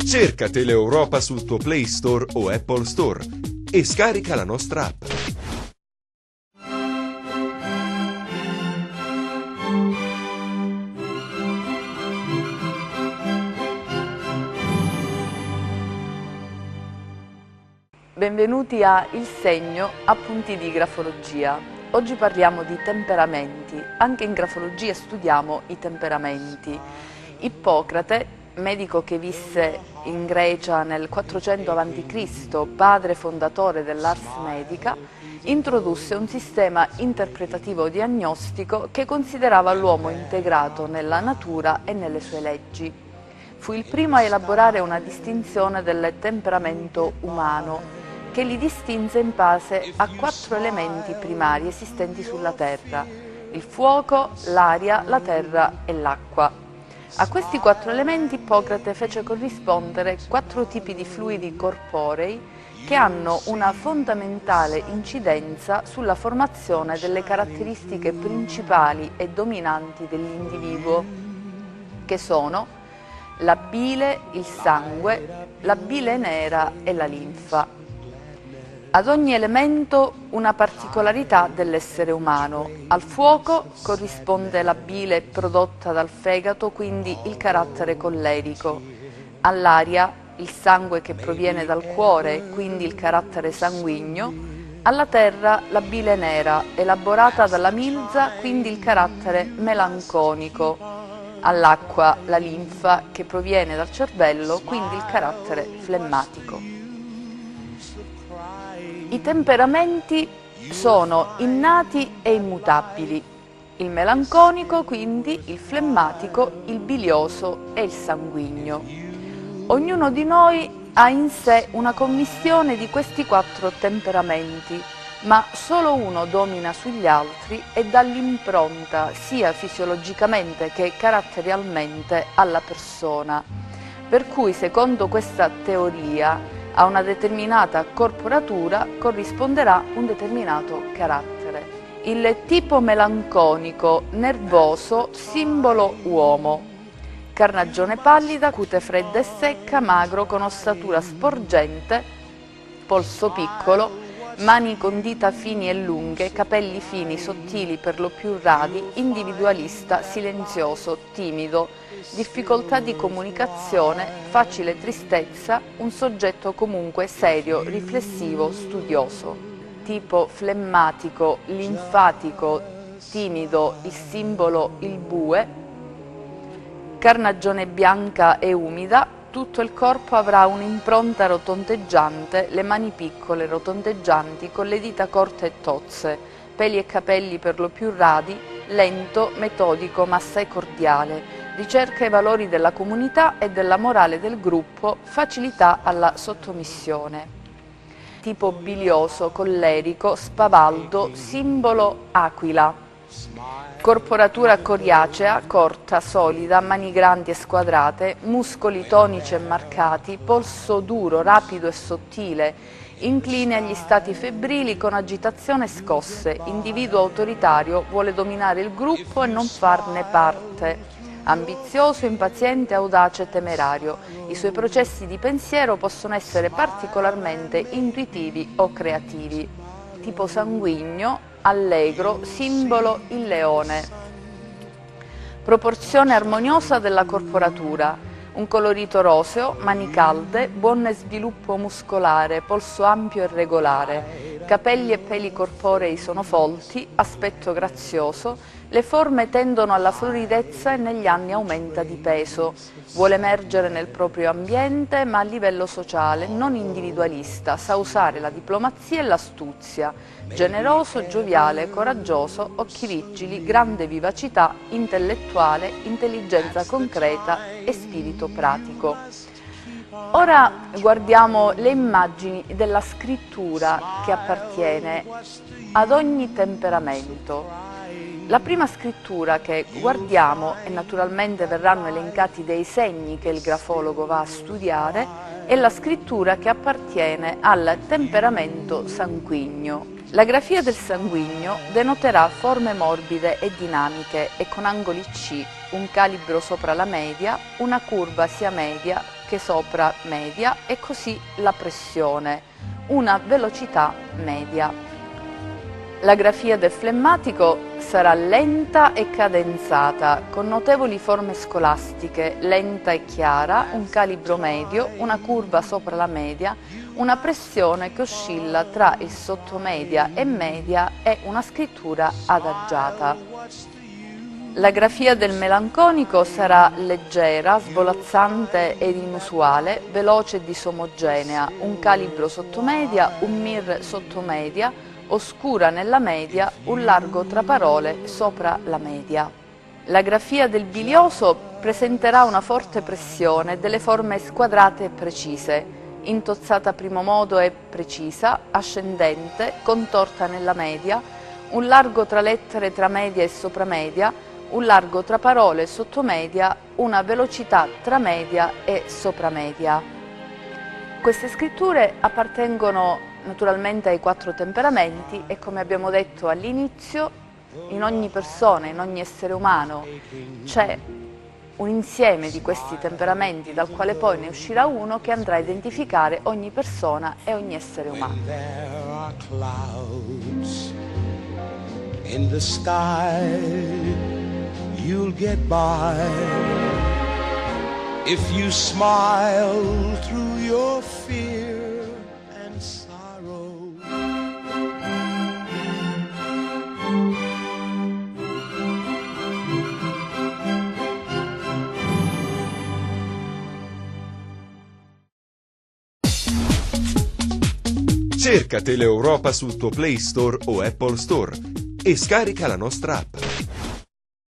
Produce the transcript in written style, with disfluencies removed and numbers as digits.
Cerca Teleeuropa sul tuo Play Store o Apple Store e scarica la nostra app. Benvenuti a Il Segno, appunti di grafologia. Oggi parliamo di temperamenti. Anche in grafologia studiamo i temperamenti. Ippocrate, medico che visse in Grecia nel 400 a.C., padre fondatore dell'Ars Medica, introdusse un sistema interpretativo diagnostico che considerava l'uomo integrato nella natura e nelle sue leggi. Fu il primo a elaborare una distinzione del temperamento umano, che li distinse in base a 4 elementi primari esistenti sulla Terra: il fuoco, l'aria, la terra e l'acqua. A questi 4 elementi Ippocrate fece corrispondere 4 tipi di fluidi corporei che hanno una fondamentale incidenza sulla formazione delle caratteristiche principali e dominanti dell'individuo, che sono la bile, il sangue, la bile nera e la linfa. Ad ogni elemento una particolarità dell'essere umano. Al fuoco corrisponde la bile prodotta dal fegato, quindi il carattere collerico. All'aria il sangue che proviene dal cuore, quindi il carattere sanguigno. Alla terra la bile nera, elaborata dalla milza, quindi il carattere melanconico. All'acqua la linfa, che proviene dal cervello, quindi il carattere flemmatico. I temperamenti sono innati e immutabili: il melanconico, quindi il flemmatico, il bilioso e il sanguigno. Ognuno di noi ha in sé una commistione di questi 4 temperamenti, ma solo uno domina sugli altri e dà l'impronta sia fisiologicamente che caratterialmente alla persona. Per cui, secondo questa teoria, a una determinata corporatura corrisponderà un determinato carattere. Il tipo melanconico, nervoso, simbolo uomo. Carnagione pallida, cute fredda e secca, magro, con ossatura sporgente, polso piccolo, mani con dita fini e lunghe, capelli fini, sottili, per lo più radi, individualista, silenzioso, timido, difficoltà di comunicazione, facile tristezza, un soggetto comunque serio, riflessivo, studioso. Tipo flemmatico, linfatico, timido, il simbolo il bue. Carnagione bianca e umida. Tutto il corpo avrà un'impronta rotondeggiante, le mani piccole, rotondeggianti, con le dita corte e tozze, peli e capelli per lo più radi, lento, metodico, ma assai cordiale, ricerca i valori della comunità e della morale del gruppo, facilità alla sottomissione. Tipo bilioso, collerico, spavaldo, simbolo aquila. Corporatura coriacea, corta, solida, mani grandi e squadrate, muscoli tonici e marcati, polso duro, rapido e sottile, incline agli stati febbrili con agitazione e scosse, individuo autoritario, vuole dominare il gruppo e non farne parte, ambizioso, impaziente, audace e temerario. I suoi processi di pensiero possono essere particolarmente intuitivi o creativi. Tipo sanguigno, allegro, simbolo il leone. Proporzione armoniosa della corporatura: un colorito roseo, mani calde, buon sviluppo muscolare, polso ampio e regolare, capelli e peli corporei sono folti, aspetto grazioso, le forme tendono alla floridezza e negli anni aumenta di peso, vuole emergere nel proprio ambiente ma a livello sociale, non individualista, sa usare la diplomazia e l'astuzia, generoso, gioviale, coraggioso, occhi vigili, grande vivacità, intellettuale, intelligenza concreta e spirito pratico. Ora guardiamo le immagini della scrittura che appartiene ad ogni temperamento. La prima scrittura che guardiamo, e naturalmente verranno elencati dei segni che il grafologo va a studiare, è la scrittura che appartiene al temperamento sanguigno. La grafia del sanguigno denoterà forme morbide e dinamiche e con angoli C, un calibro sopra la media, una curva sia media anche sopra media e così la pressione, una velocità media. La grafia del flemmatico sarà lenta e cadenzata, con notevoli forme scolastiche, lenta e chiara, un calibro medio, una curva sopra la media, una pressione che oscilla tra il sottomedia e media e una scrittura adagiata. La grafia del melanconico sarà leggera, svolazzante ed inusuale, veloce e disomogenea, un calibro sottomedia, un mir sottomedia, oscura nella media, un largo tra parole sopra la media. La grafia del bilioso presenterà una forte pressione e delle forme squadrate e precise, intozzata primo modo e precisa, ascendente, contorta nella media, un largo tra lettere tra media e sopramedia, un largo tra parole e sottomedia, una velocità tra media e sopramedia. Queste scritture appartengono naturalmente ai 4 temperamenti e, come abbiamo detto all'inizio, in ogni persona, in ogni essere umano c'è un insieme di questi temperamenti dal quale poi ne uscirà uno che andrà a identificare ogni persona e ogni essere umano. In the sky you'll get by if you smile through your fear and sorrow. Cerca Teleeuropa sul tuo Play Store o Apple Store e scarica la nostra app.